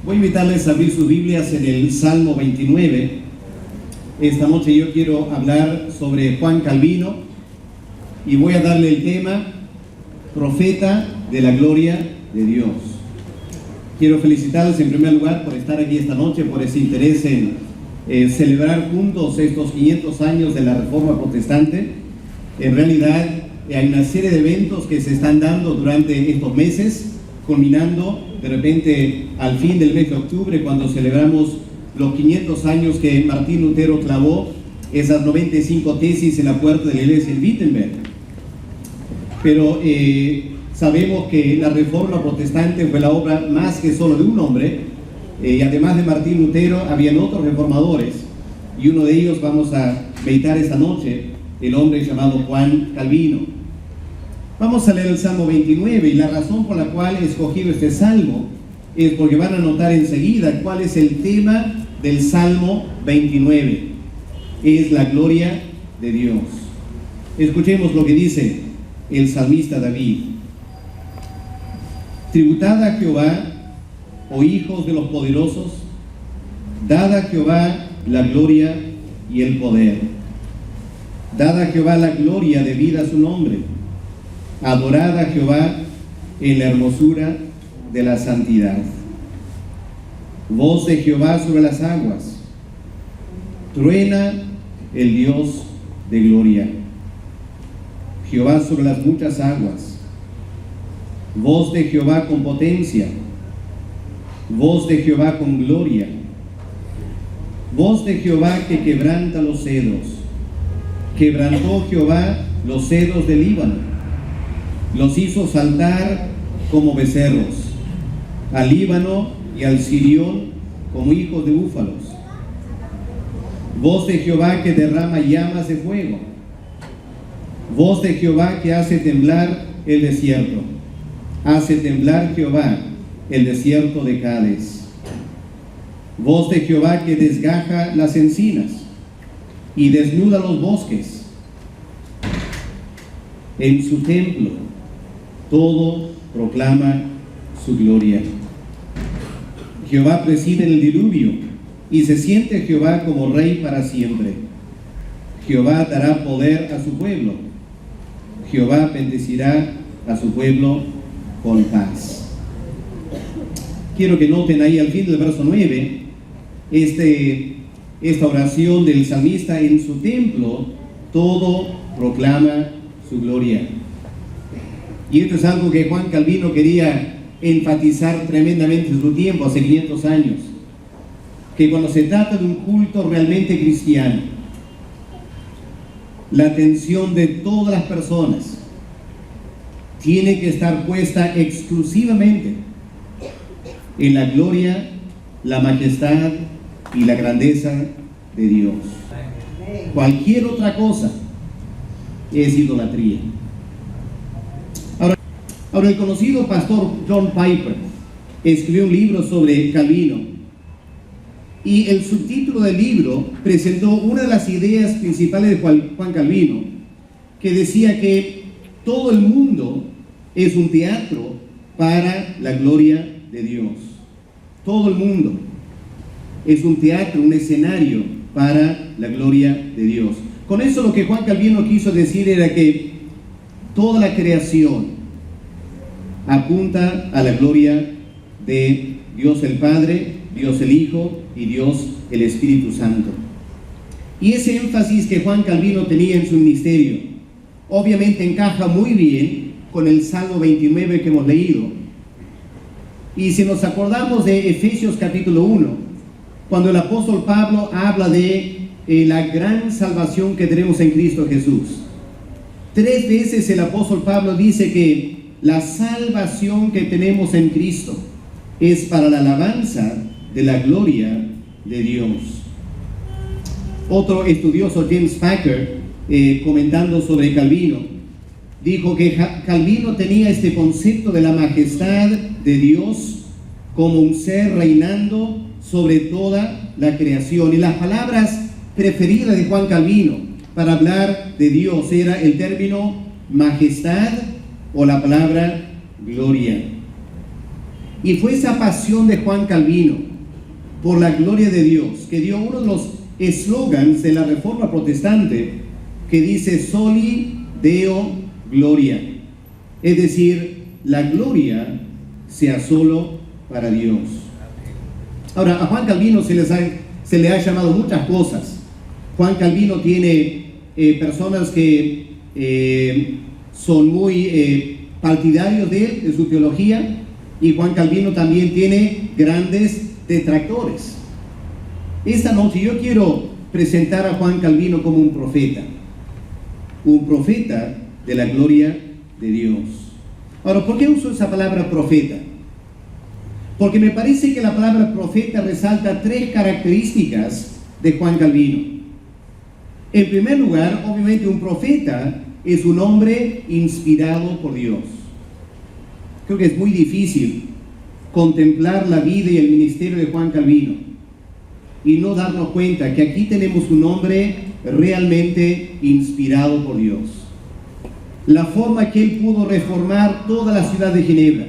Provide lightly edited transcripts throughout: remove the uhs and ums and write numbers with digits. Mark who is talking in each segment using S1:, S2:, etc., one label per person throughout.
S1: Voy a invitarles a abrir sus Biblias en el Salmo 29. Esta noche yo quiero hablar sobre Juan Calvino y voy a darle el tema Profeta de la Gloria de Dios. Quiero felicitarles en primer lugar por estar aquí esta noche, por ese interés en celebrar juntos estos 500 años de la Reforma Protestante. En realidad hay una serie de eventos que se están dando durante estos meses, culminando de repente al fin del mes de octubre, cuando celebramos los 500 años que Martín Lutero clavó esas 95 tesis en la puerta de la iglesia en Wittenberg. Pero sabemos que la Reforma Protestante fue la obra más que solo de un hombre, y además de Martín Lutero habían otros reformadores, y uno de ellos vamos a meditar esta noche, el hombre llamado Juan Calvino. Vamos a leer el Salmo 29, y la razón por la cual he escogido este Salmo es porque van a notar enseguida cuál es el tema del Salmo 29. Es la gloria de Dios. Escuchemos lo que dice el salmista David. Tributad a Jehová, oh hijos de los poderosos, dad a Jehová la gloria y el poder. Dad a Jehová la gloria debida a su nombre. Adorad a Jehová en la hermosura de la santidad. Voz de Jehová sobre las aguas. Truena el Dios de gloria. Jehová sobre las muchas aguas. Voz de Jehová con potencia. Voz de Jehová con gloria. Voz de Jehová que quebranta los cedros. Quebrantó Jehová los cedros del Líbano. Los hizo saltar como becerros, al Líbano y al Sirión como hijos de búfalos. Voz de Jehová que derrama llamas de fuego. Voz de Jehová que hace temblar el desierto. Hace temblar Jehová el desierto de Cades. Voz de Jehová que desgaja las encinas y desnuda los bosques. En su templo todo proclama su gloria. Jehová preside en el diluvio, y se siente Jehová como rey para siempre. Jehová dará poder a su pueblo. Jehová bendecirá a su pueblo con paz. Quiero que noten ahí al fin del verso 9, esta oración del salmista: en su templo todo proclama su gloria. Y esto es algo que Juan Calvino quería enfatizar tremendamente en su tiempo, hace 500 años, que cuando se trata de un culto realmente cristiano, la atención de todas las personas tiene que estar puesta exclusivamente en la gloria, la majestad y la grandeza de Dios. Cualquier otra cosa es idolatría. Ahora, el conocido pastor John Piper escribió un libro sobre Calvino, y el subtítulo del libro presentó una de las ideas principales de Juan Calvino, que decía que todo el mundo es un teatro para la gloria de Dios. Todo el mundo es un teatro, un escenario para la gloria de Dios. Con eso lo que Juan Calvino quiso decir era que toda la creación apunta a la gloria de Dios el Padre, Dios el Hijo y Dios el Espíritu Santo. Y ese énfasis que Juan Calvino tenía en su ministerio obviamente encaja muy bien con el Salmo 29 que hemos leído. Y si nos acordamos de Efesios capítulo 1, cuando el apóstol Pablo habla de la gran salvación que tenemos en Cristo Jesús, 3 veces el apóstol Pablo dice que la salvación que tenemos en Cristo es para la alabanza de la gloria de Dios. Otro estudioso, James Packer, comentando sobre Calvino, dijo que Calvino tenía este concepto de la majestad de Dios como un ser reinando sobre toda la creación. Y las palabras preferidas de Juan Calvino para hablar de Dios era el término majestad o la palabra gloria. Y fue esa pasión de Juan Calvino por la gloria de Dios que dio uno de los eslogans de la Reforma Protestante, que dice Soli Deo Gloria, es decir, la gloria sea solo para Dios. Ahora, a Juan Calvino se le ha llamado muchas cosas. Juan Calvino tiene personas que son muy partidarios de él, de su teología, y Juan Calvino también tiene grandes detractores. Esta noche yo quiero presentar a Juan Calvino como un profeta de la gloria de Dios. Ahora, ¿por qué uso esa palabra profeta? Porque me parece que la palabra profeta resalta tres características de Juan Calvino. En primer lugar, obviamente un profeta es un hombre inspirado por Dios. Creo que es muy difícil contemplar la vida y el ministerio de Juan Calvino y no darnos cuenta que aquí tenemos un hombre realmente inspirado por Dios. La forma que él pudo reformar toda la ciudad de Ginebra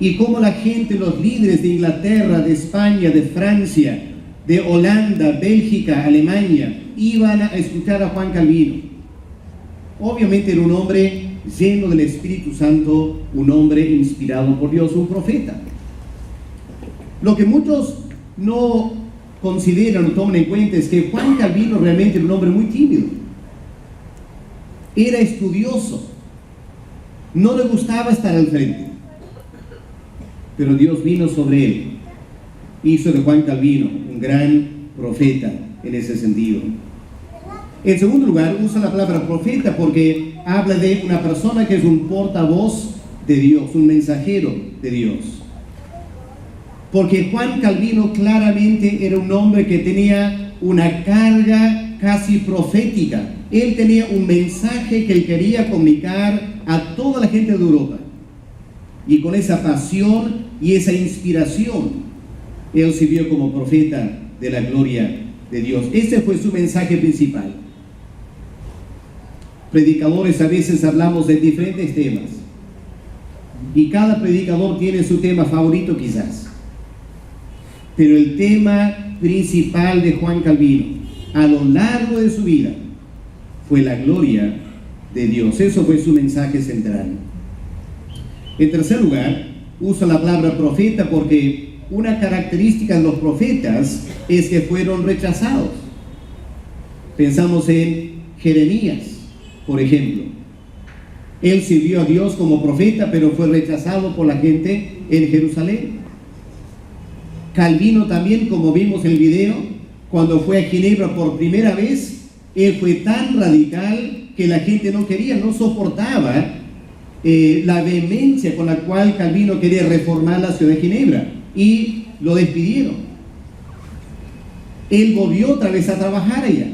S1: y cómo la gente, los líderes de Inglaterra, de España, de Francia, de Holanda, Bélgica, Alemania, iban a escuchar a Juan Calvino. Obviamente era un hombre lleno del Espíritu Santo, un hombre inspirado por Dios, un profeta. Lo que muchos no consideran o toman en cuenta es que Juan Calvino realmente era un hombre muy tímido. Era estudioso, no le gustaba estar al frente, pero Dios vino sobre él, hizo de Juan Calvino un gran profeta en ese sentido. En segundo lugar, usa la palabra profeta porque habla de una persona que es un portavoz de Dios, un mensajero de Dios. Porque Juan Calvino claramente era un hombre que tenía una carga casi profética. Él tenía un mensaje que él quería comunicar a toda la gente de Europa. Y con esa pasión y esa inspiración, él sirvió como profeta de la gloria de Dios. Ese fue su mensaje principal. Predicadores a veces hablamos de diferentes temas y cada predicador tiene su tema favorito quizás, pero el tema principal de Juan Calvino a lo largo de su vida fue la gloria de Dios. Eso fue su mensaje central. En tercer lugar, usa la palabra profeta porque una característica de los profetas es que fueron rechazados. Pensamos en Jeremías, por ejemplo. Él sirvió a Dios como profeta, pero fue rechazado por la gente en Jerusalén. Calvino también, como vimos en el video, cuando fue a Ginebra por primera vez, él fue tan radical que la gente no quería, no soportaba la vehemencia con la cual Calvino quería reformar la ciudad de Ginebra y lo despidieron. Él volvió otra vez a trabajar allá.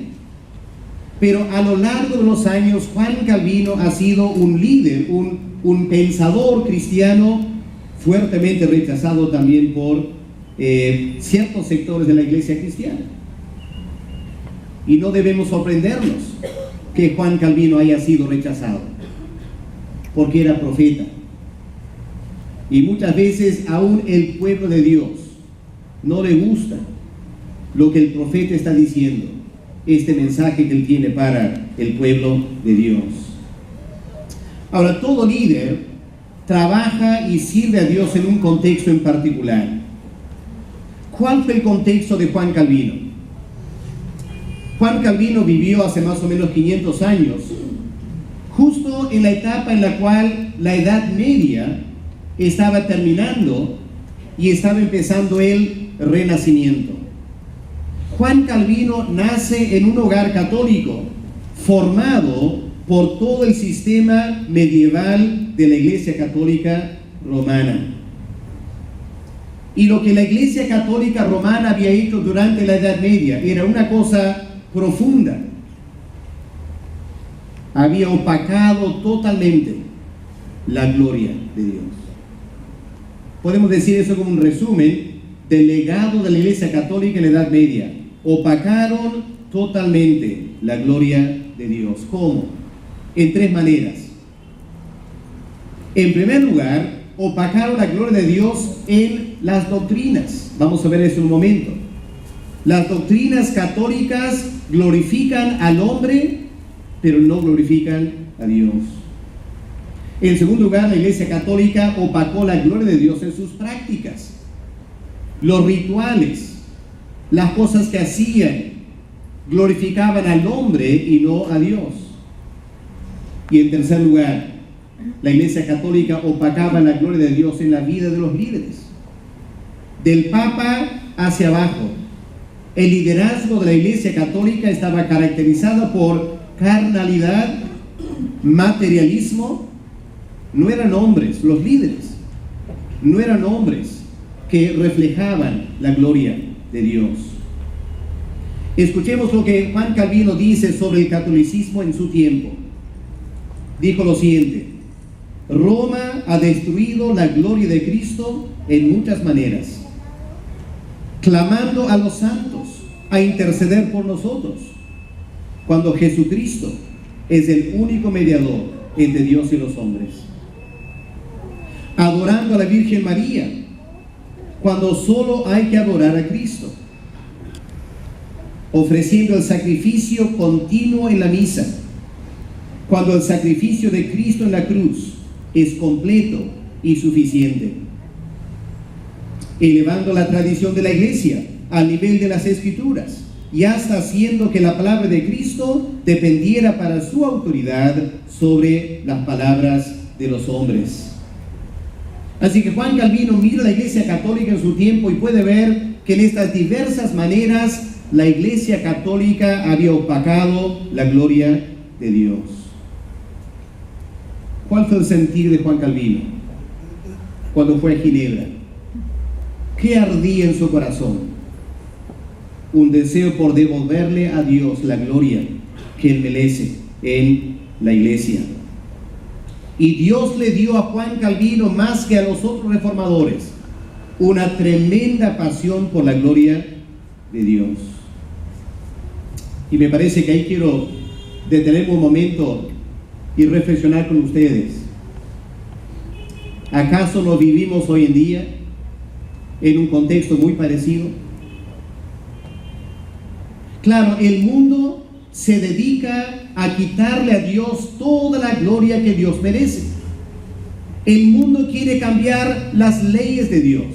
S1: Pero a lo largo de los años, Juan Calvino ha sido un líder, un pensador cristiano fuertemente rechazado también por ciertos sectores de la iglesia cristiana. Y no debemos sorprendernos que Juan Calvino haya sido rechazado, porque era profeta. Y muchas veces aún el pueblo de Dios no le gusta lo que el profeta está diciendo, este mensaje que él tiene para el pueblo de Dios. Ahora, todo líder trabaja y sirve a Dios en un contexto en particular. ¿Cuál fue el contexto de Juan Calvino? Juan Calvino vivió hace más o menos 500 años, justo en la etapa en la cual la Edad Media estaba terminando y estaba empezando el Renacimiento. Juan Calvino nace en un hogar católico formado por todo el sistema medieval de la Iglesia Católica Romana. Y lo que la Iglesia Católica Romana había hecho durante la Edad Media era una cosa profunda. Había opacado totalmente la gloria de Dios. Podemos decir eso como un resumen del legado de la Iglesia Católica en la Edad Media. Opacaron totalmente la gloria de Dios. ¿Cómo? En tres maneras. En primer lugar, opacaron la gloria de Dios en las doctrinas. Vamos a ver eso en un momento. Las doctrinas católicas glorifican al hombre, pero no glorifican a Dios. En segundo lugar, la Iglesia Católica opacó la gloria de Dios en sus prácticas. Los rituales, las cosas que hacían, glorificaban al hombre y no a Dios. Y en tercer lugar, la Iglesia Católica opacaba la gloria de Dios en la vida de los líderes. Del Papa hacia abajo, el liderazgo de la Iglesia Católica estaba caracterizado por carnalidad, materialismo. No eran hombres, los líderes, no eran hombres que reflejaban la gloria de Dios. Escuchemos lo que Juan Calvino dice sobre el catolicismo en su tiempo. Dijo lo siguiente: Roma ha destruido la gloria de Cristo en muchas maneras, clamando a los santos a interceder por nosotros, cuando Jesucristo es el único mediador entre Dios y los hombres. Adorando a la Virgen María, cuando solo hay que adorar a Cristo. Ofreciendo el sacrificio continuo en la misa, cuando el sacrificio de Cristo en la cruz es completo y suficiente. Elevando la tradición de la Iglesia al nivel de las Escrituras, y hasta haciendo que la palabra de Cristo dependiera para su autoridad sobre las palabras de los hombres. Así que Juan Calvino mira la Iglesia Católica en su tiempo y puede ver que en estas diversas maneras la Iglesia Católica había opacado la gloria de Dios. ¿Cuál fue el sentir de Juan Calvino cuando fue a Ginebra? ¿Qué ardía en su corazón? Un deseo por devolverle a Dios la gloria que Él merece en la Iglesia. Y Dios le dio a Juan Calvino, más que a los otros reformadores, una tremenda pasión por la gloria de Dios. Y me parece que ahí quiero detenerme un momento y reflexionar con ustedes. ¿Acaso no vivimos hoy en día en un contexto muy parecido? Claro, el mundo se dedica a quitarle a Dios toda la gloria que Dios merece. El mundo quiere cambiar las leyes de Dios.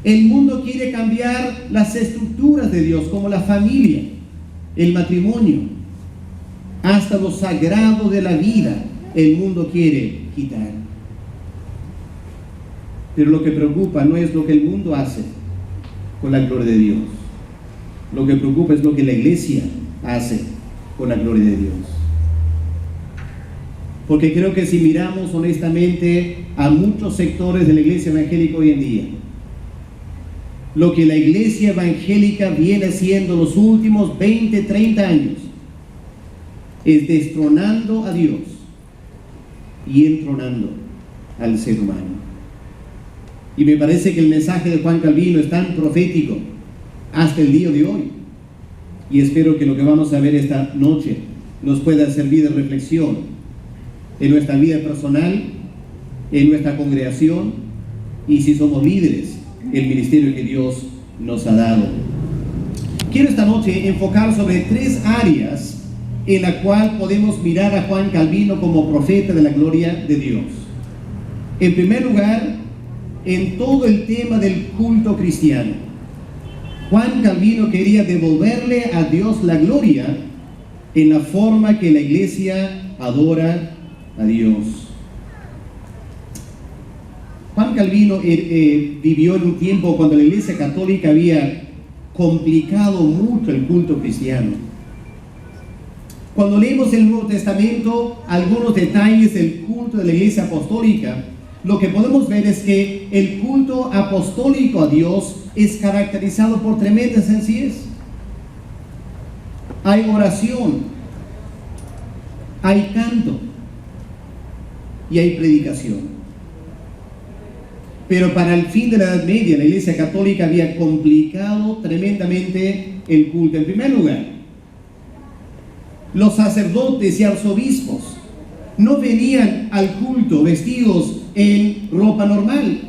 S1: El mundo quiere cambiar las estructuras de Dios, como la familia, el matrimonio, hasta lo sagrado de la vida. El mundo quiere quitar. Pero lo que preocupa no es lo que el mundo hace con la gloria de Dios. Lo que preocupa es lo que la Iglesia hace con la gloria de Dios. Porque creo que si miramos honestamente a muchos sectores de la Iglesia evangélica hoy en día, lo que la Iglesia evangélica viene haciendo los últimos 20, 30 años es destronando a Dios y entronando al ser humano. Y me parece que el mensaje de Juan Calvino es tan profético hasta el día de hoy. Y espero que lo que vamos a ver esta noche nos pueda servir de reflexión en nuestra vida personal, en nuestra congregación, y si somos líderes, el ministerio que Dios nos ha dado. Quiero esta noche enfocar sobre 3 áreas en la cual podemos mirar a Juan Calvino como profeta de la gloria de Dios. En primer lugar, en todo el tema del culto cristiano. Juan Calvino quería devolverle a Dios la gloria en la forma que la Iglesia adora a Dios. Juan Calvino vivió en un tiempo cuando la Iglesia Católica había complicado mucho el culto cristiano. Cuando leemos el Nuevo Testamento, algunos detalles del culto de la Iglesia Apostólica, lo que podemos ver es que el culto apostólico a Dios es caracterizado por tremenda sencillez. Hay oración, hay canto y hay predicación. Pero para el fin de la Edad Media, la Iglesia Católica había complicado tremendamente el culto. En primer lugar, los sacerdotes y arzobispos no venían al culto vestidos en ropa normal.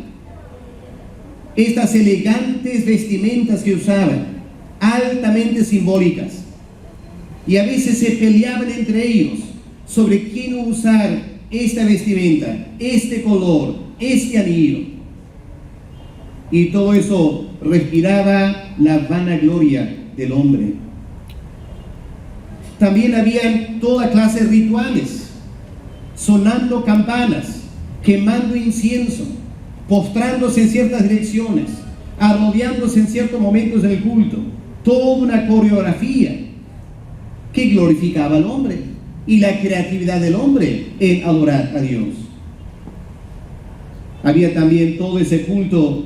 S1: Estas elegantes vestimentas que usaban, altamente simbólicas, y a veces se peleaban entre ellos sobre quién usar esta vestimenta, este color, este anillo. Y todo eso respiraba la vanagloria del hombre. También habían toda clase de rituales, sonando campanas, quemando incienso, postrándose en ciertas direcciones, arrodillándose en ciertos momentos del culto. Toda una coreografía que glorificaba al hombre y la creatividad del hombre en adorar a Dios. Había también todo ese culto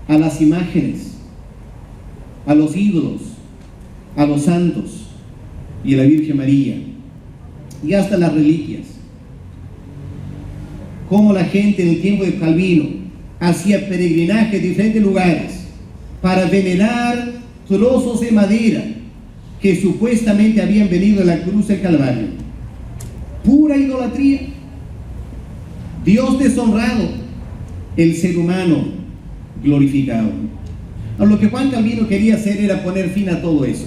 S1: a las imágenes, a los ídolos, a los santos y a la Virgen María, y hasta las reliquias. Como la gente en el tiempo de Calvino hacía peregrinaje en diferentes lugares para venerar trozos de madera que supuestamente habían venido de la cruz del Calvario. Pura idolatría. Dios deshonrado, el ser humano glorificado. A lo que Juan Calvino quería hacer era poner fin a todo eso.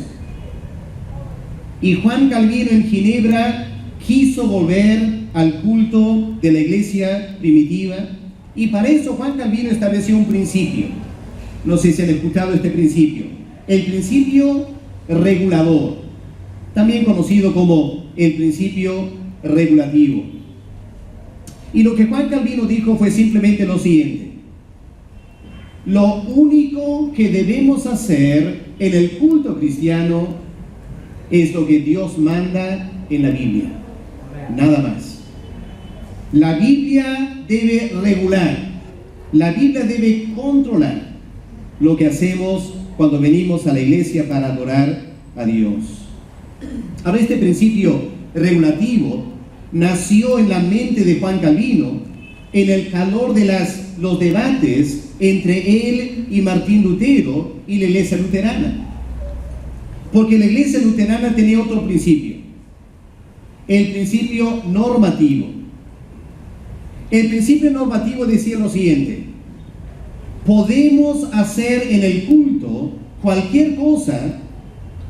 S1: Y Juan Calvino en Ginebra quiso volver al culto de la iglesia primitiva, y para eso Juan Calvino estableció un principio. No sé si han escuchado este principio. El principio regulador, también conocido como el principio regulativo. Y lo que Juan Calvino dijo fue simplemente lo siguiente: lo único que debemos hacer en el culto cristiano es lo que Dios manda en la Biblia, nada más. La Biblia debe regular, la Biblia debe controlar lo que hacemos cuando venimos a la iglesia para adorar a Dios. Ahora, este principio regulativo nació en la mente de Juan Calvino en el calor de los debates entre él y Martín Lutero y la iglesia luterana. Porque la iglesia luterana tenía otro principio, el principio normativo. El principio normativo decía lo siguiente: podemos hacer en el culto cualquier cosa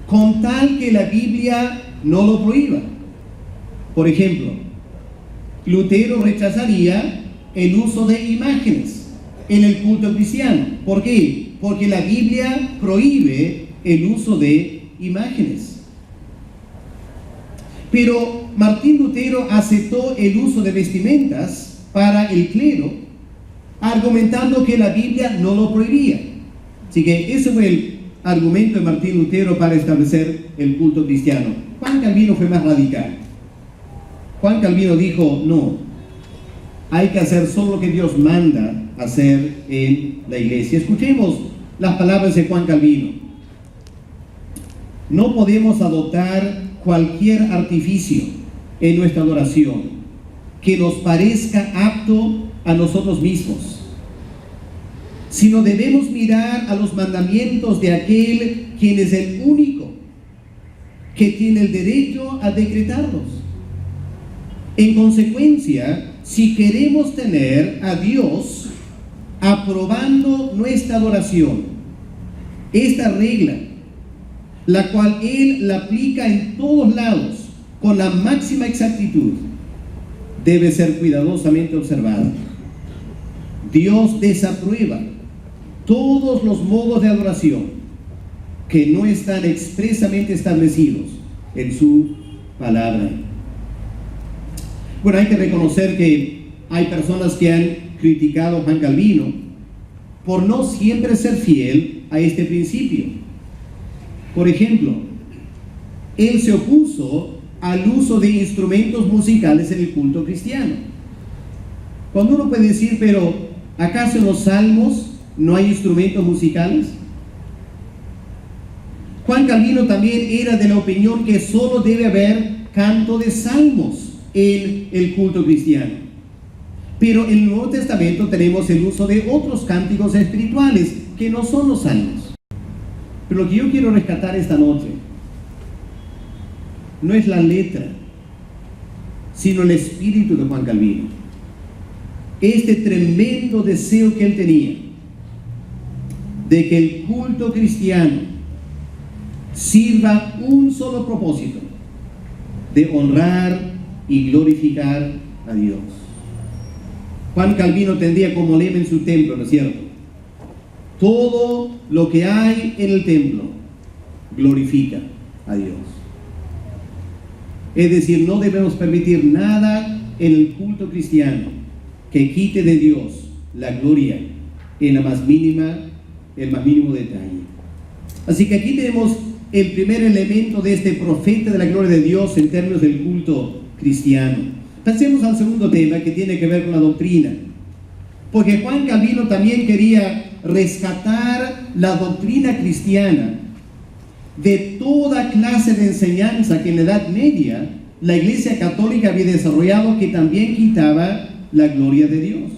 S1: con tal que la Biblia no lo prohíba. Por ejemplo, Lutero rechazaría el uso de imágenes en el culto cristiano. ¿Por qué? Porque la Biblia prohíbe el uso de imágenes. Pero Martín Lutero aceptó el uso de vestimentas para el clero, argumentando que la Biblia no lo prohibía. Así que ese fue el argumento de Martín Lutero para establecer el culto cristiano. Juan Calvino fue más radical. Juan Calvino dijo: no, hay que hacer solo lo que Dios manda hacer en la iglesia. Escuchemos las palabras de Juan Calvino: no podemos adoptar cualquier artificio en nuestra adoración que nos parezca apto a nosotros mismos, sino debemos mirar a los mandamientos de aquel quien es el único que tiene el derecho a decretarlos. En consecuencia, si queremos tener a Dios aprobando nuestra adoración, esta regla, la cual Él la aplica en todos lados con la máxima exactitud, debe ser cuidadosamente observada. Dios desaprueba todos los modos de adoración que no están expresamente establecidos en su palabra. Bueno, hay que reconocer que hay personas que han criticado a Juan Calvino por no siempre ser fiel a este principio. Por ejemplo, él se opuso al uso de instrumentos musicales en el culto cristiano. Cuando uno puede decir: pero ¿acaso en los salmos no hay instrumentos musicales? Juan Calvino también era de la opinión que solo debe haber canto de salmos en el culto cristiano. Pero en el Nuevo Testamento tenemos el uso de otros cánticos espirituales que no son los salmos. Pero lo que yo quiero rescatar esta noche no es la letra, sino el espíritu de Juan Calvino. este tremendo deseo que él tenía de que el culto cristiano sirva un solo propósito: de honrar y glorificar a Dios. Juan Calvino tendría como lema en su templo, ¿no es cierto? Todo lo que hay en el templo glorifica a Dios. Es decir, no debemos permitir nada en el culto cristiano que quite de Dios la gloria en el más mínimo detalle. Así que aquí tenemos el primer elemento de este profeta de la gloria de Dios en términos del culto cristiano. Pasemos al segundo tema, que tiene que ver con la doctrina, porque Juan Calvino también quería rescatar la doctrina cristiana de toda clase de enseñanza que en la Edad Media la Iglesia Católica había desarrollado, que también quitaba la gloria de Dios,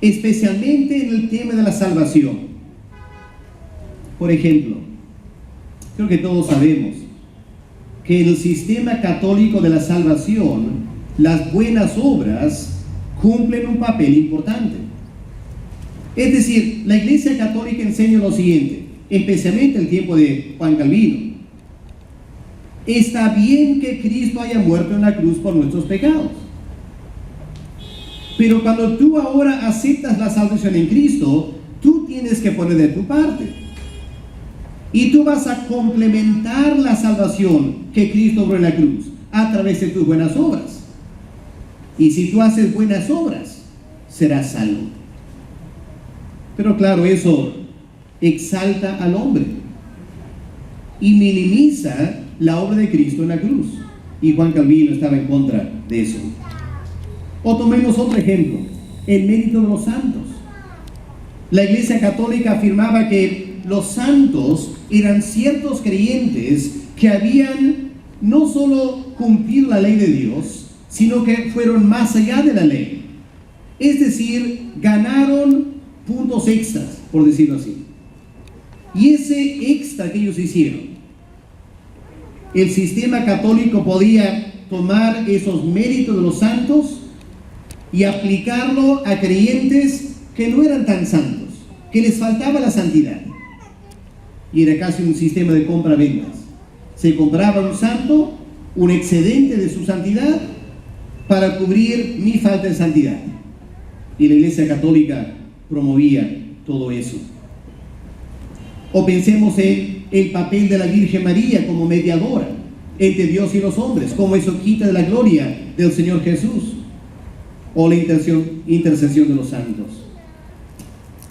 S1: especialmente en el tema de la salvación. Por ejemplo, creo que todos sabemos que en el sistema católico de la salvación, las buenas obras cumplen un papel importante. Es decir, la Iglesia Católica enseña lo siguiente, especialmente en el tiempo de Juan Calvino: está bien que Cristo haya muerto en la cruz por nuestros pecados, pero cuando tú ahora aceptas la salvación en Cristo, tú tienes que poner de tu parte. Y tú vas a complementar la salvación que Cristo obró en la cruz a través de tus buenas obras. Y si tú haces buenas obras, serás salvo. Pero claro, eso exalta al hombre y minimiza la obra de Cristo en la cruz. Y Juan Calvino estaba en contra de eso. O tomemos otro ejemplo: el mérito de los santos. La Iglesia Católica afirmaba que los santos eran ciertos creyentes que habían no solo cumplido la ley de Dios, sino que fueron más allá de la ley. Es decir, ganaron puntos extras, por decirlo así. Y ese extra que ellos hicieron, el sistema católico podía tomar esos méritos de los santos y aplicarlo a creyentes que no eran tan santos, que les faltaba la santidad. Y era casi un sistema de compra-ventas. Se compraba un santo, un excedente de su santidad, para cubrir mi falta de santidad. Y la Iglesia Católica promovía todo eso. O pensemos en el papel de la Virgen María como mediadora entre Dios y los hombres, como eso quita de la gloria del Señor Jesús. O la intercesión de los santos.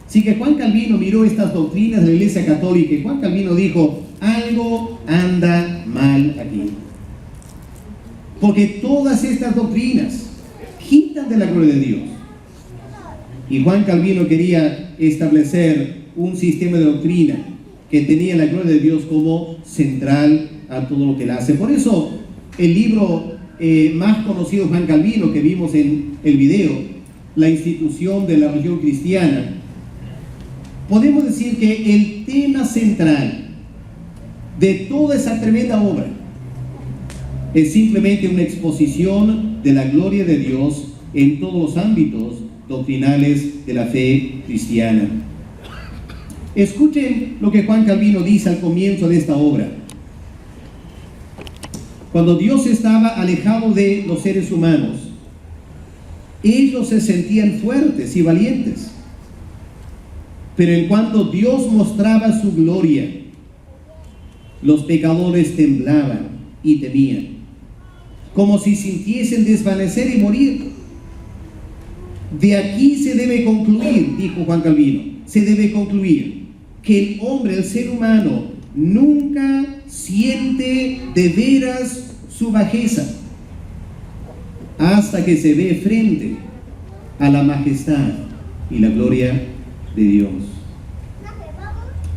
S1: Así que Juan Calvino miró estas doctrinas de la Iglesia Católica y Juan Calvino dijo: algo anda mal aquí, porque todas estas doctrinas quitan de la gloria de Dios. Y Juan Calvino quería establecer un sistema de doctrina que tenía la gloria de Dios como central a todo lo que él hace. Por eso el libro más conocido de Juan Calvino, que vimos en el video, La institución de la religión cristiana, podemos decir que el tema central de toda esa tremenda obra es simplemente una exposición de la gloria de Dios en todos los ámbitos doctrinales de la fe cristiana. Escuchen lo que Juan Calvino dice al comienzo de esta obra. Cuando Dios estaba alejado de los seres humanos, ellos se sentían fuertes y valientes. Pero en cuanto Dios mostraba su gloria, los pecadores temblaban y temían, como si sintiesen desvanecer y morir. De aquí se debe concluir, dijo Juan Calvino, se debe concluir que el hombre, el ser humano, nunca siente de veras su bajeza hasta que se ve frente a la majestad y la gloria de Dios.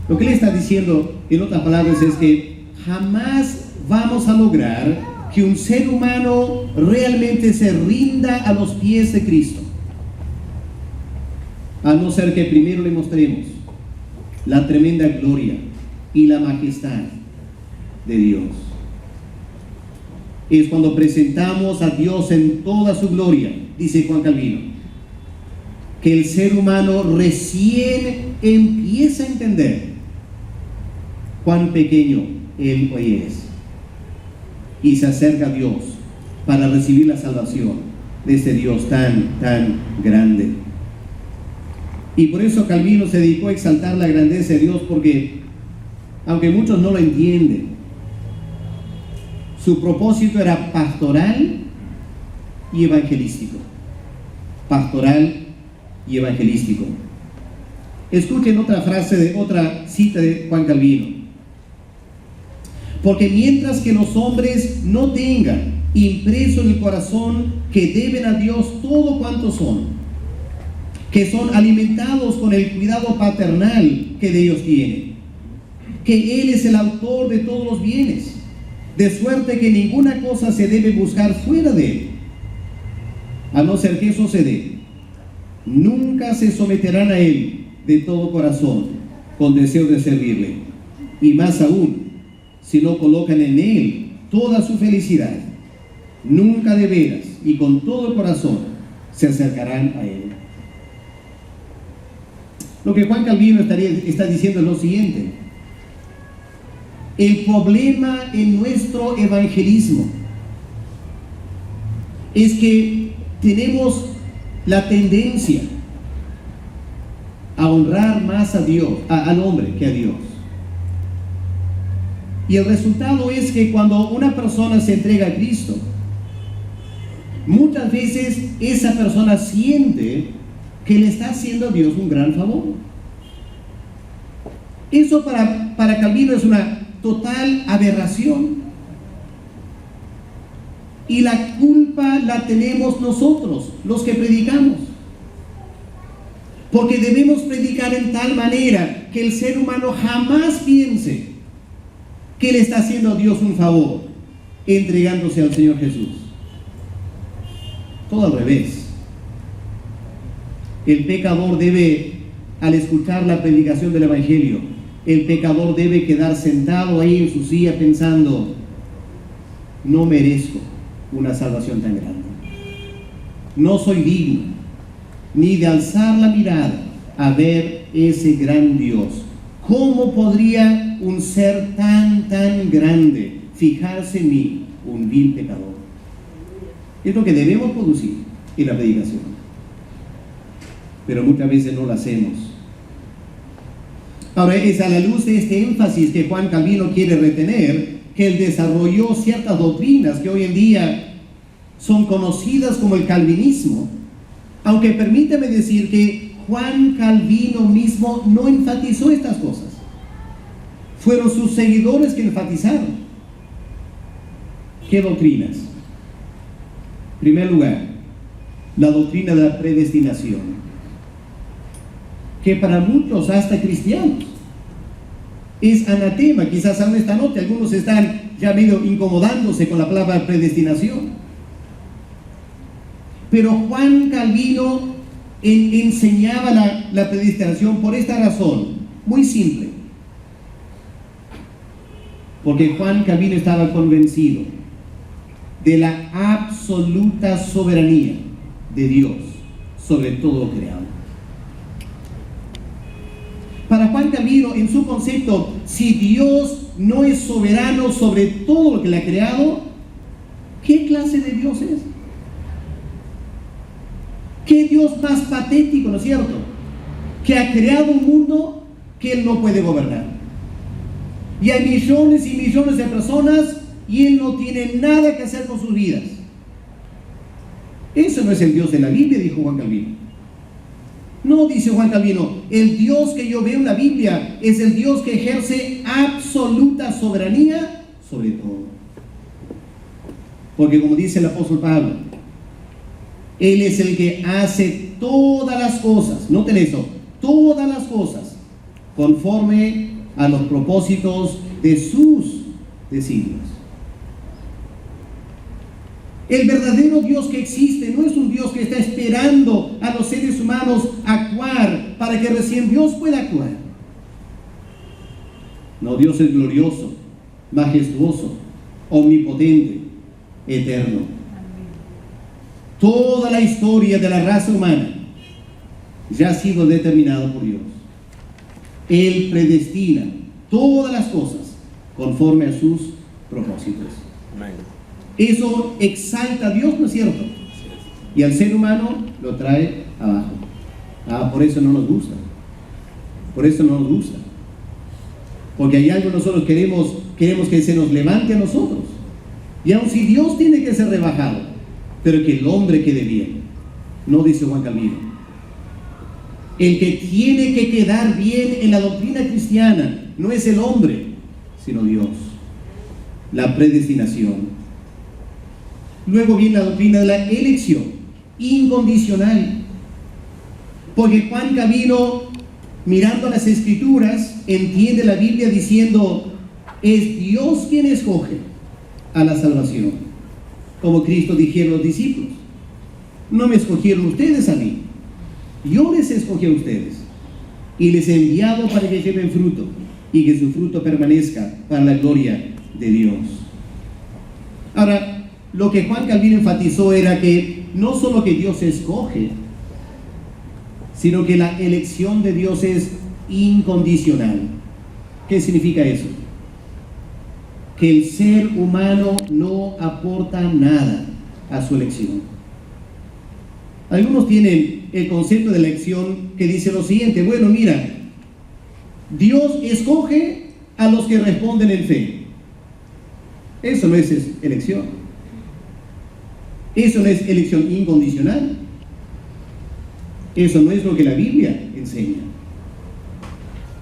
S1: Lo que él está diciendo, en otras palabras, es que jamás vamos a lograr que un ser humano realmente se rinda a los pies de Cristo, a no ser que primero le mostremos la tremenda gloria y la majestad de Dios. Es cuando presentamos a Dios en toda su gloria, dice Juan Calvino, que el ser humano recién empieza a entender cuán pequeño él hoy es y se acerca a Dios para recibir la salvación de ese Dios tan grande. Y por eso Calvino se dedicó a exaltar la grandeza de Dios, porque aunque muchos no lo entienden, su propósito era pastoral y evangelístico. Pastoral y evangelístico. Escuchen otra cita de Juan Calvino. Porque mientras que los hombres no tengan impreso en el corazón que deben a Dios todo cuanto son, que son alimentados con el cuidado paternal que de ellos tienen, que Él es el autor de todos los bienes, de suerte que ninguna cosa se debe buscar fuera de Él, a no ser que eso se dé. Nunca se someterán a Él de todo corazón, con deseo de servirle, y más aún, si no colocan en Él toda su felicidad, nunca de veras y con todo el corazón se acercarán a Él. Lo que Juan Calvino está diciendo es lo siguiente: el problema en nuestro evangelismo es que tenemos la tendencia a honrar más a Dios, al hombre, que a Dios. Y el resultado es que cuando una persona se entrega a Cristo, muchas veces esa persona siente que le está haciendo a Dios un gran favor. Eso para Calvino es una total aberración. Y la culpa la tenemos nosotros, los que predicamos. Porque debemos predicar en tal manera que el ser humano jamás piense que le está haciendo a Dios un favor entregándose al Señor Jesús. Todo al revés. El pecador debe, al escuchar la predicación del Evangelio, el pecador debe quedar sentado ahí en su silla pensando: no merezco una salvación tan grande. No soy digno ni de alzar la mirada a ver ese gran Dios. ¿Cómo podría un ser tan grande fijarse en mí, un vil pecador? Es lo que debemos producir en la predicación, pero muchas veces no lo hacemos. Ahora, es a la luz de este énfasis que Juan Calvino quiere retener que él desarrolló ciertas doctrinas que hoy en día son conocidas como el calvinismo, aunque permítame decir que Juan Calvino mismo no enfatizó estas cosas. Fueron sus seguidores que enfatizaron. ¿Qué doctrinas? En primer lugar, la doctrina de la predestinación, que para muchos, hasta cristianos, es anatema. Quizás aún esta noche algunos están ya medio incomodándose con la palabra predestinación. Pero Juan Calvino enseñaba la predestinación por esta razón, muy simple. Porque Juan Calvino estaba convencido de la absoluta soberanía de Dios sobre todo lo creado. Para Juan Calvino, en su concepto, si Dios no es soberano sobre todo lo que le ha creado, ¿qué clase de Dios es? ¿Qué Dios más patético, no es cierto?, que ha creado un mundo que Él no puede gobernar. Y hay millones y millones de personas y Él no tiene nada que hacer con sus vidas. Eso no es el Dios de la Biblia, dijo Juan Calvino. No, dice Juan Calvino, el Dios que yo veo en la Biblia es el Dios que ejerce absoluta soberanía sobre todo. Porque como dice el apóstol Pablo, Él es el que hace todas las cosas, noten eso, todas las cosas, conforme a los propósitos de sus designios. El verdadero Dios que existe no es un Dios que está esperando a los seres humanos actuar para que recién Dios pueda actuar. No, Dios es glorioso, majestuoso, omnipotente, eterno. Toda la historia de la raza humana ya ha sido determinado por Dios. Él predestina todas las cosas conforme a sus propósitos. Amén. Eso exalta a Dios, ¿no es cierto? Y al ser humano lo trae abajo. Por eso no nos gusta. Por eso no nos gusta. Porque hay algo nosotros queremos que se nos levante a nosotros. Y aun si Dios tiene que ser rebajado, pero que el hombre quede bien. No dice Juan Calvino. El que tiene que quedar bien en la doctrina cristiana no es el hombre, sino Dios. La predestinación. Luego viene la doctrina de la elección incondicional. Porque Juan Calvino, mirando las Escrituras, entiende la Biblia diciendo: es Dios quien escoge a la salvación. Como Cristo dijeron los discípulos: no me escogieron ustedes a mí, yo les escogí a ustedes y les he enviado para que lleven fruto y que su fruto permanezca para la gloria de Dios. Ahora, lo que Juan Calvino enfatizó era que no solo que Dios escoge, sino que la elección de Dios es incondicional. ¿Qué significa eso? Que el ser humano no aporta nada a su elección. Algunos tienen el concepto de elección que dice lo siguiente: bueno, mira, Dios escoge a los que responden en fe. Eso no es elección. Eso no es elección incondicional. Eso no es lo que la Biblia enseña.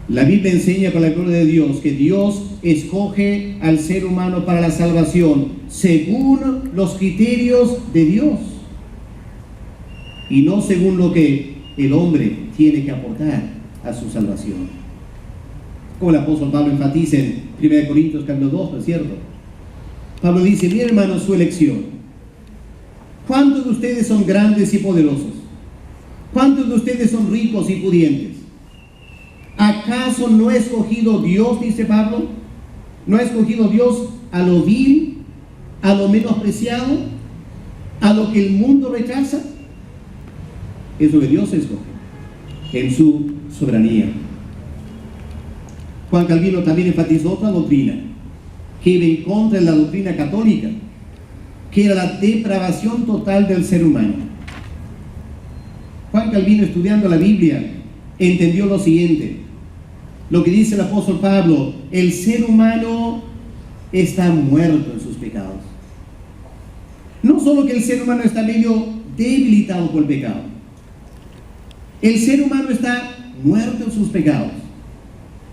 S1: La Biblia enseña, con la gloria de Dios, que Dios escoge al ser humano para la salvación según los criterios de Dios y no según lo que el hombre tiene que aportar a su salvación. Como el apóstol Pablo enfatiza en 1 Corintios capítulo 2, ¿no es cierto? Pablo dice: mi hermano, su elección. ¿Cuántos de ustedes son grandes y poderosos? ¿Cuántos de ustedes son ricos y pudientes? ¿Acaso no ha escogido Dios, dice Pablo? ¿No ha escogido Dios a lo vil, a lo menospreciado, a lo que el mundo rechaza? Es lo que Dios escoge en su soberanía. Juan Calvino también enfatizó otra doctrina que iba en contra de la doctrina católica, que era la depravación total del ser humano. Juan Calvino, estudiando la Biblia, entendió lo siguiente: lo que dice el apóstol Pablo, el ser humano está muerto en sus pecados. No solo que el ser humano está medio debilitado por el pecado, el ser humano está muerto en sus pecados.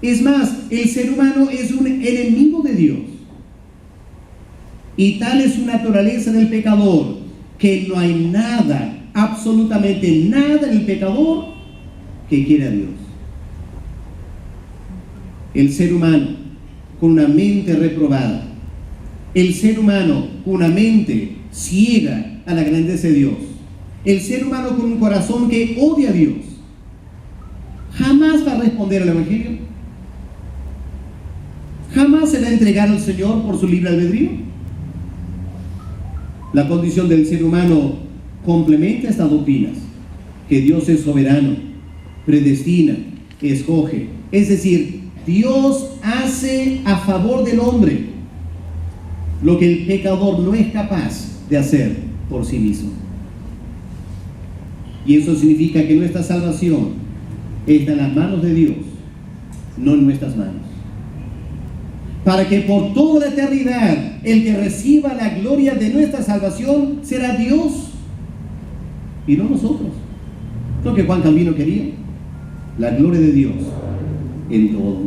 S1: Es más, el ser humano es un enemigo de Dios. Y tal es su naturaleza del pecador, que no hay nada, absolutamente nada en el pecador que quiera a Dios. El ser humano con una mente reprobada, el ser humano con una mente ciega a la grandeza de Dios, el ser humano con un corazón que odia a Dios, jamás va a responder al Evangelio. Jamás se va a entregar al Señor por su libre albedrío. La condición del ser humano complementa estas doctrinas: que Dios es soberano, predestina, escoge. Es decir, Dios hace a favor del hombre lo que el pecador no es capaz de hacer por sí mismo. Y eso significa que nuestra salvación está en las manos de Dios, no en nuestras manos. Para que por toda la eternidad el que reciba la gloria de nuestra salvación será Dios y no nosotros. Lo que Juan Calvino quería: la gloria de Dios en todo.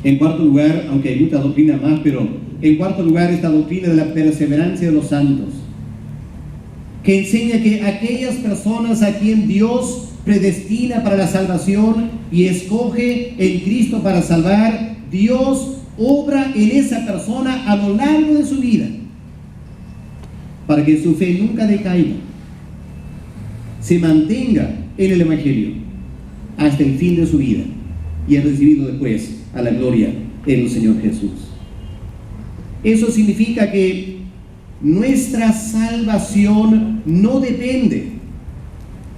S1: En cuarto lugar, aunque hay mucha doctrina más, pero en cuarto lugar, esta doctrina de la perseverancia de los santos, que enseña que aquellas personas a quien Dios predestina para la salvación y escoge en Cristo para salvar, Dios obra en esa persona a lo largo de su vida para que su fe nunca decaiga, se mantenga en el Evangelio hasta el fin de su vida y es recibido después a la gloria en el Señor Jesús. Eso significa que nuestra salvación no depende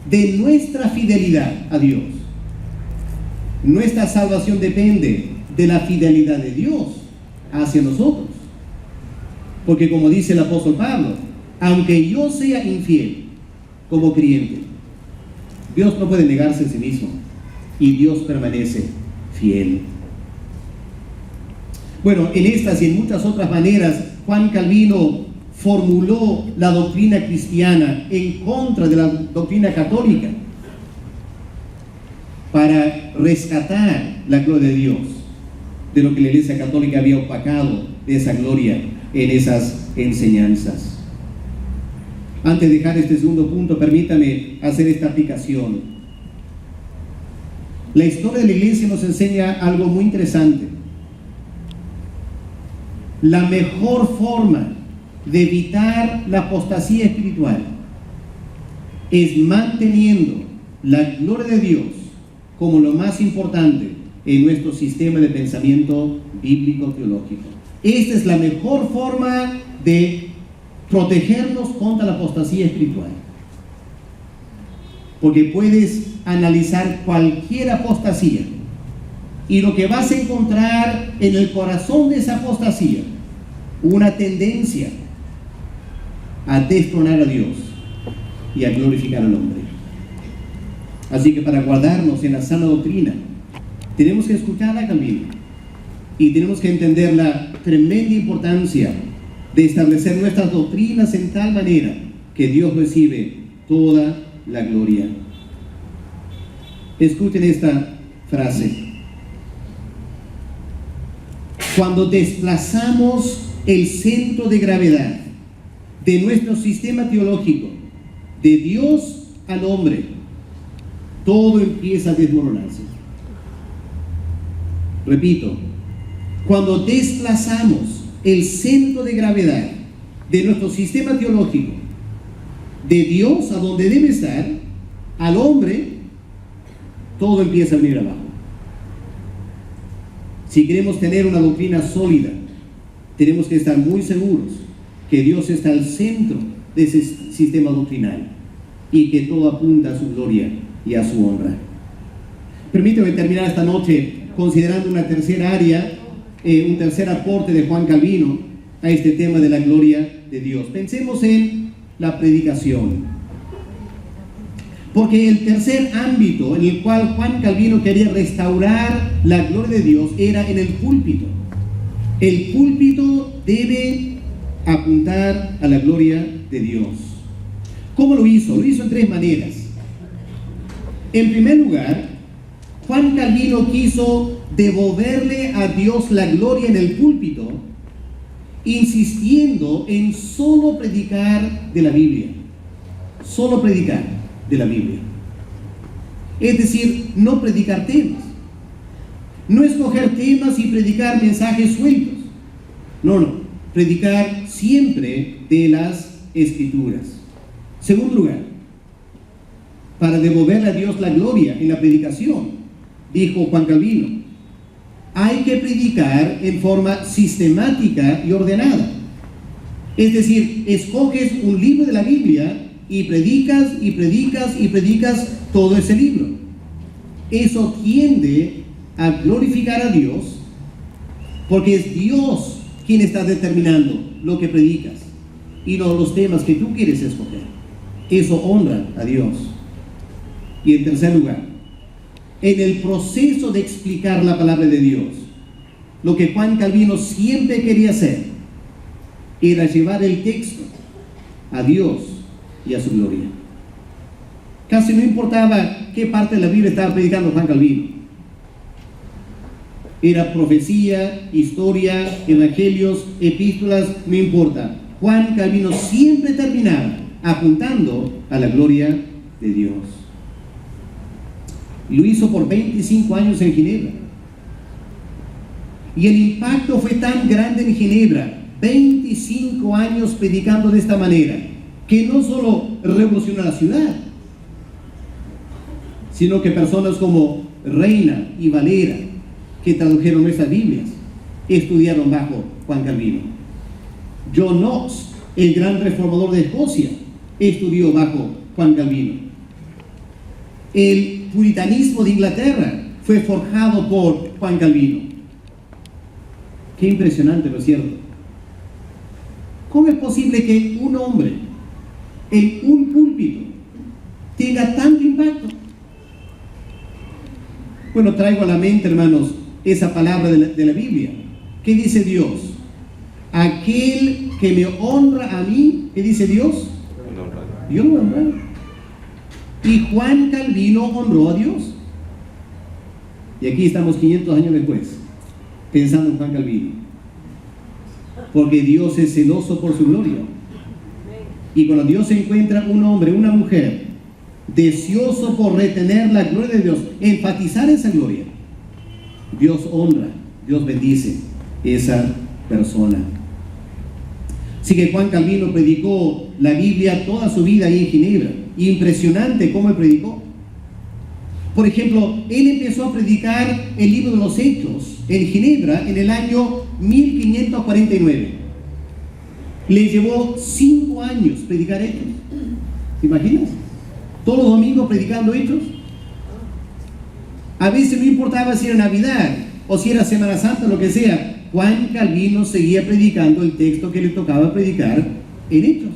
S1: de nuestra fidelidad a Dios. Nuestra salvación depende de la fidelidad de Dios hacia nosotros. Porque como dice el apóstol Pablo, aunque yo sea infiel como creyente, Dios no puede negarse a sí mismo y Dios permanece fiel. Bueno, en estas y en muchas otras maneras, Juan Calvino formuló la doctrina cristiana en contra de la doctrina católica para rescatar la gloria de Dios, de lo que la Iglesia Católica había opacado de esa gloria en esas enseñanzas. Antes de dejar este segundo punto, permítame hacer esta aplicación. La historia de la Iglesia nos enseña algo muy interesante. La mejor forma de evitar la apostasía espiritual es manteniendo la gloria de Dios como lo más importante en nuestro sistema de pensamiento bíblico-teológico. Esta es la mejor forma de protegernos contra la apostasía espiritual. Porque puedes analizar cualquier apostasía y lo que vas a encontrar en el corazón de esa apostasía, una tendencia a destronar a Dios y a glorificar al hombre. Así que para guardarnos en la sana doctrina, tenemos que escuchar a Calvino y tenemos que entender la tremenda importancia de establecer nuestras doctrinas en tal manera que Dios recibe toda la gloria. Escuchen esta frase. Cuando desplazamos el centro de gravedad de nuestro sistema teológico de Dios al hombre, todo empieza a desmoronarse. Repito, cuando desplazamos el centro de gravedad de nuestro sistema teológico de Dios a donde debe estar, al hombre, todo empieza a venir abajo. Si queremos tener una doctrina sólida, tenemos que estar muy seguros que Dios está al centro de ese sistema doctrinal y que todo apunta a su gloria y a su honra. Permíteme terminar esta noche considerando una tercera área, un tercer aporte de Juan Calvino a este tema de la gloria de Dios. Pensemos en la predicación. Porque el tercer ámbito en el cual Juan Calvino quería restaurar la gloria de Dios era en el púlpito. El púlpito debe apuntar a la gloria de Dios. ¿Cómo lo hizo? Lo hizo en tres maneras. En primer lugar, Juan Calvino quiso devolverle a Dios la gloria en el púlpito, insistiendo en solo predicar de la Biblia. Solo predicar de la Biblia. Es decir, no predicar temas. No escoger temas y predicar mensajes sueltos. No. Predicar siempre de las Escrituras. Segundo lugar, para devolverle a Dios la gloria en la predicación, dijo Juan Calvino, hay que predicar en forma sistemática y ordenada. Es decir, escoges un libro de la Biblia y predicas y predicas y predicas todo ese libro. Eso tiende a glorificar a Dios, porque es Dios quien está determinando lo que predicas y no los temas que tú quieres escoger. Eso honra a Dios. Y en tercer lugar, en el proceso de explicar la palabra de Dios, lo que Juan Calvino siempre quería hacer era llevar el texto a Dios y a su gloria. Casi no importaba qué parte de la Biblia estaba predicando Juan Calvino. Era profecía, historia, evangelios, epístolas, no importa. Juan Calvino siempre terminaba apuntando a la gloria de Dios. Lo hizo por 25 años en Ginebra. Y el impacto fue tan grande en Ginebra, 25 años predicando de esta manera, que no solo revolucionó la ciudad, sino que personas como Reina y Valera, que tradujeron nuestras Biblias, estudiaron bajo Juan Calvino. John Knox, el gran reformador de Escocia, estudió bajo Juan Calvino. El puritanismo de Inglaterra fue forjado por Juan Calvino. Qué impresionante, ¿no es cierto? ¿Cómo es posible que un hombre en un púlpito tenga tanto impacto? Bueno, traigo a la mente, hermanos, esa palabra de la Biblia. ¿Qué dice Dios? Aquel que me honra a mí, ¿qué dice Dios? Yo lo voy a honrar. Y Juan Calvino honró a Dios. Y aquí estamos 500 años después, pensando en Juan Calvino. Porque Dios es celoso por su gloria. Y cuando Dios encuentra un hombre, una mujer, deseoso por retener la gloria de Dios, enfatizar esa gloria, Dios honra, Dios bendice esa persona. Así que Juan Calvino predicó la Biblia toda su vida ahí en Ginebra. Impresionante cómo él predicó. Por ejemplo, él empezó a predicar el libro de los Hechos en Ginebra en el año 1549. Le llevó 5 años predicar Hechos. ¿Te imaginas? Todos los domingos predicando Hechos. A veces no importaba si era Navidad o si era Semana Santa, lo que sea, Juan Calvino seguía predicando el texto que le tocaba predicar en Hechos.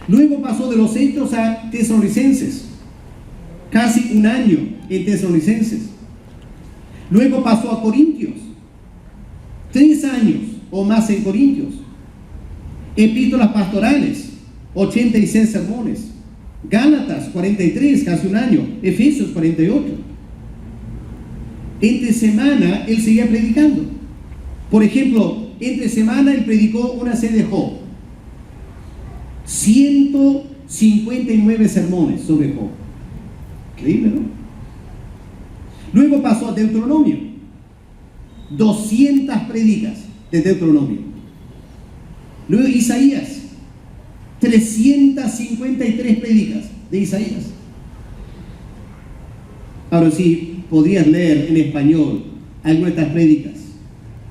S1: Luego pasó de los Hechos a Tesalonicenses, casi un año en Tesalonicenses. Luego pasó a Corintios, 3 años o más en Corintios. Epístolas pastorales, 86 sermones. Gálatas, 43, casi un año. Efesios, 48. Entre semana él seguía predicando. Por ejemplo, entre semana él predicó una serie de Job. 159 sermones sobre Job. Increíble, ¿no? Luego pasó a Deuteronomio. 200 prédicas de Deuteronomio. Luego Isaías. 353 prédicas de Isaías. Ahora, si podrías leer en español algunas de estas prédicas,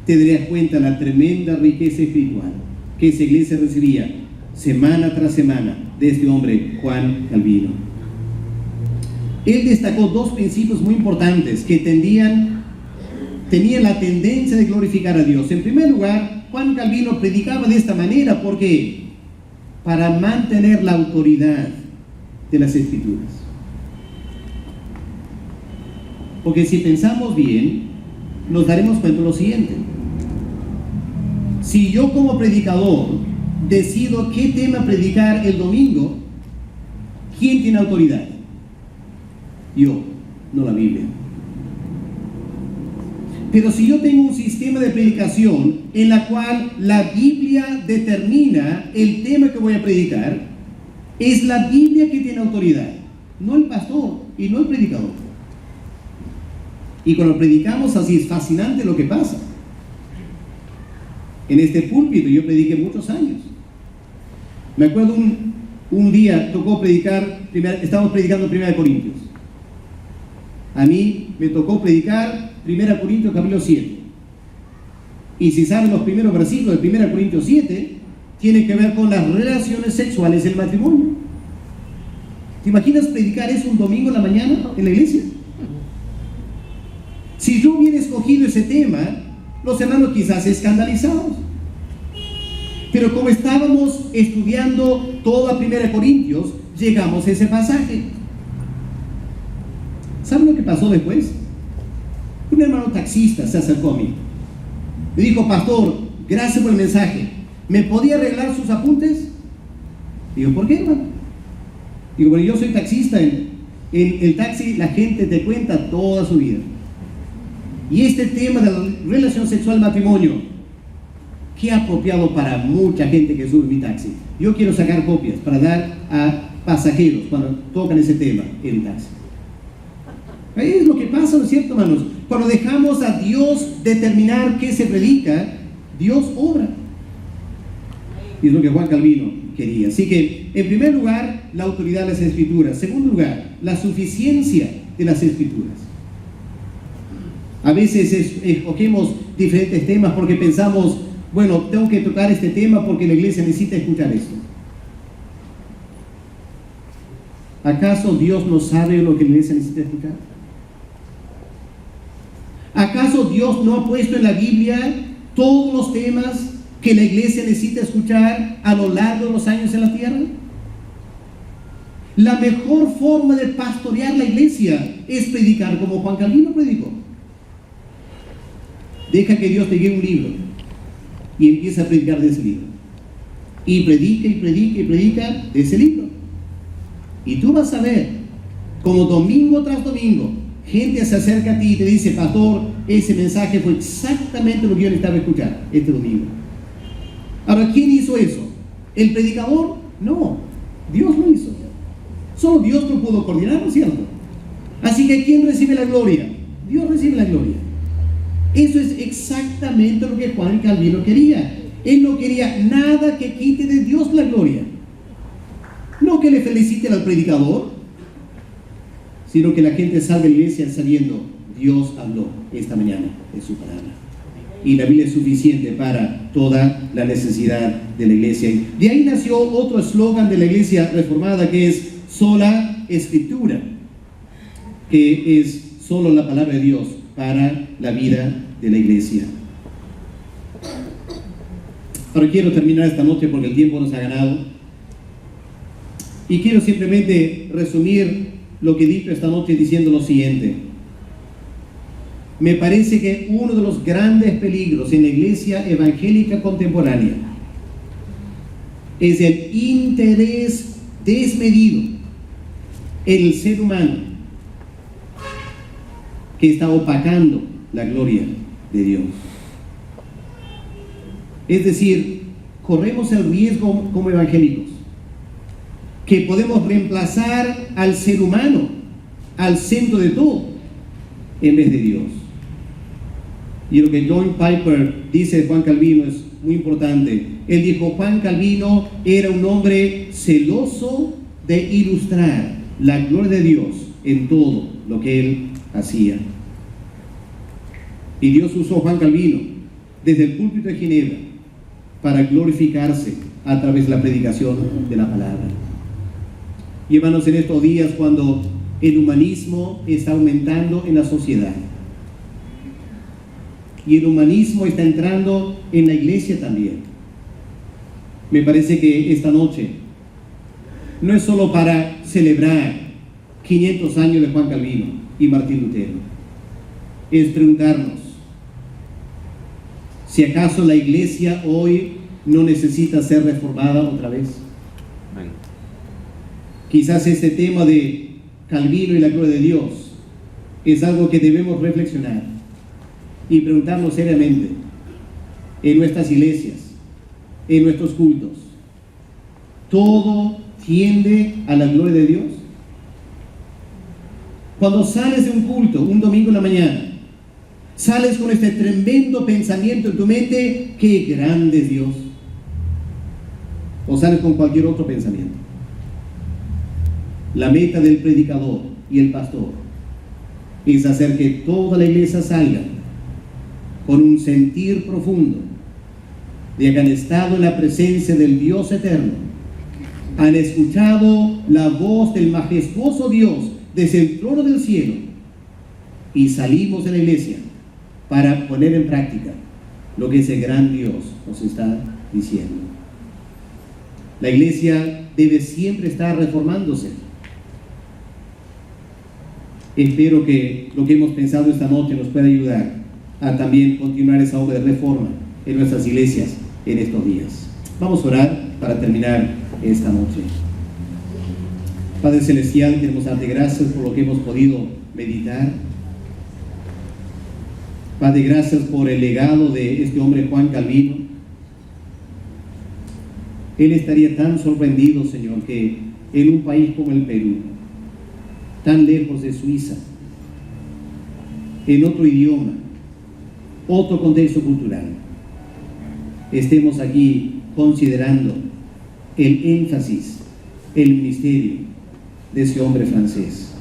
S1: te darías cuenta de la tremenda riqueza espiritual que esa iglesia recibía semana tras semana de este hombre, Juan Calvino. Él destacó 2 principios muy importantes que tenían la tendencia de glorificar a Dios. En primer lugar, Juan Calvino predicaba de esta manera porque para mantener la autoridad de las Escrituras. Porque si pensamos bien, nos daremos cuenta de lo siguiente. Si yo como predicador decido qué tema predicar el domingo, ¿quién tiene autoridad? Yo, no la Biblia. Pero si yo tengo un sistema de predicación en la cual la Biblia determina el tema que voy a predicar, es la Biblia que tiene autoridad, no el pastor y no el predicador. Y cuando predicamos así es fascinante lo que pasa. En este púlpito yo prediqué muchos años. Me acuerdo un día tocó predicar, estábamos predicando 1 Corintios. A mí me tocó predicar 1 Corintios capítulo 7. Y si saben los primeros versículos de 1 Corintios 7, tiene que ver con las relaciones sexuales del matrimonio. ¿Te imaginas predicar eso un domingo en la mañana en la iglesia? Si yo hubiera escogido ese tema, los hermanos quizás escandalizados. Pero como estábamos estudiando toda 1 Corintios, llegamos a ese pasaje. ¿Saben lo que pasó después? Un hermano taxista se acercó a mí. Me dijo: pastor, gracias por el mensaje. ¿Me podía arreglar sus apuntes? Digo: ¿por qué, hermano? Digo: bueno, yo soy taxista. En el taxi la gente te cuenta toda su vida. Y este tema de la relación sexual matrimonio, qué apropiado para mucha gente que sube mi taxi. Yo quiero sacar copias para dar a pasajeros cuando tocan ese tema en el taxi. Es lo que pasa, ¿no es cierto, hermanos? Cuando dejamos a Dios determinar qué se predica, Dios obra. Y es lo que Juan Calvino quería. Así que, en primer lugar, la autoridad de las Escrituras. En segundo lugar, la suficiencia de las Escrituras. A veces escogemos diferentes temas porque pensamos: bueno, tengo que tocar este tema porque la iglesia necesita escuchar esto. ¿Acaso Dios no sabe lo que la iglesia necesita escuchar? ¿Acaso Dios no ha puesto en la Biblia todos los temas que la iglesia necesita escuchar a lo largo de los años en la tierra? La mejor forma de pastorear la iglesia es predicar como Juan Calvino predicó. Deja que Dios te guíe un libro y empieza a predicar de ese libro. Y predica y predica y predica de ese libro. Y tú vas a ver como domingo tras domingo gente se acerca a ti y te dice: pastor, ese mensaje fue exactamente lo que yo necesitaba escuchar este domingo. Ahora, ¿quién hizo eso? ¿El predicador? No, Dios lo hizo. Solo Dios lo pudo coordinar, ¿no es cierto? Así que ¿quién recibe la gloria? Dios recibe la gloria. Eso es exactamente lo que Juan Calvino quería. Él no quería nada que quite de Dios la gloria. No que le feliciten al predicador, sino que la gente salga de la iglesia sabiendo: Dios habló esta mañana en su palabra. Y la Biblia es suficiente para toda la necesidad de la iglesia. De ahí nació otro eslogan de la iglesia reformada, que es sola escritura, que es solo la palabra de Dios para la vida de la iglesia. Ahora quiero terminar esta noche porque el tiempo nos ha ganado. Y quiero simplemente resumir lo que he dicho esta noche diciendo lo siguiente. Me parece que uno de los grandes peligros en la iglesia evangélica contemporánea es el interés desmedido en el ser humano, que está opacando la gloria de Dios. Es decir, corremos el riesgo como evangélicos que podemos reemplazar al ser humano al centro de todo en vez de Dios. Y lo que John Piper dice de Juan Calvino es muy importante. Él dijo: Juan Calvino era un hombre celoso de ilustrar la gloria de Dios en todo lo que él hacía. Y Dios usó a Juan Calvino desde el púlpito de Ginebra para glorificarse a través de la predicación de la palabra. Y hermanos, en estos días cuando el humanismo está aumentando en la sociedad y el humanismo está entrando en la iglesia también, me parece que esta noche no es solo para celebrar 500 años de Juan Calvino y Martín Lutero, es preguntarnos si acaso la iglesia hoy no necesita ser reformada otra vez. Quizás este tema de Calvino y la gloria de Dios es algo que debemos reflexionar y preguntarnos seriamente en nuestras iglesias, en nuestros cultos. ¿Todo tiende a la gloria de Dios? Cuando sales de un culto, un domingo en la mañana, sales con este tremendo pensamiento en tu mente: ¡qué grande es Dios! O sales con cualquier otro pensamiento. La meta del predicador y el pastor es hacer que toda la iglesia salga con un sentir profundo de que han estado en la presencia del Dios eterno, han escuchado la voz del majestuoso Dios desde el trono del cielo, y salimos de la iglesia para poner en práctica lo que ese gran Dios nos está diciendo. La iglesia debe siempre estar reformándose. Espero que lo que hemos pensado esta noche nos pueda ayudar a también continuar esa obra de reforma en nuestras iglesias en estos días. Vamos a orar para terminar esta noche. Padre Celestial, queremos darte gracias por lo que hemos podido meditar. Padre, gracias por el legado de este hombre Juan Calvino. Él estaría tan sorprendido, Señor, que en un país como el Perú, tan lejos de Suiza, en otro idioma, otro contexto cultural, estemos aquí considerando el énfasis, el ministerio de ese hombre francés.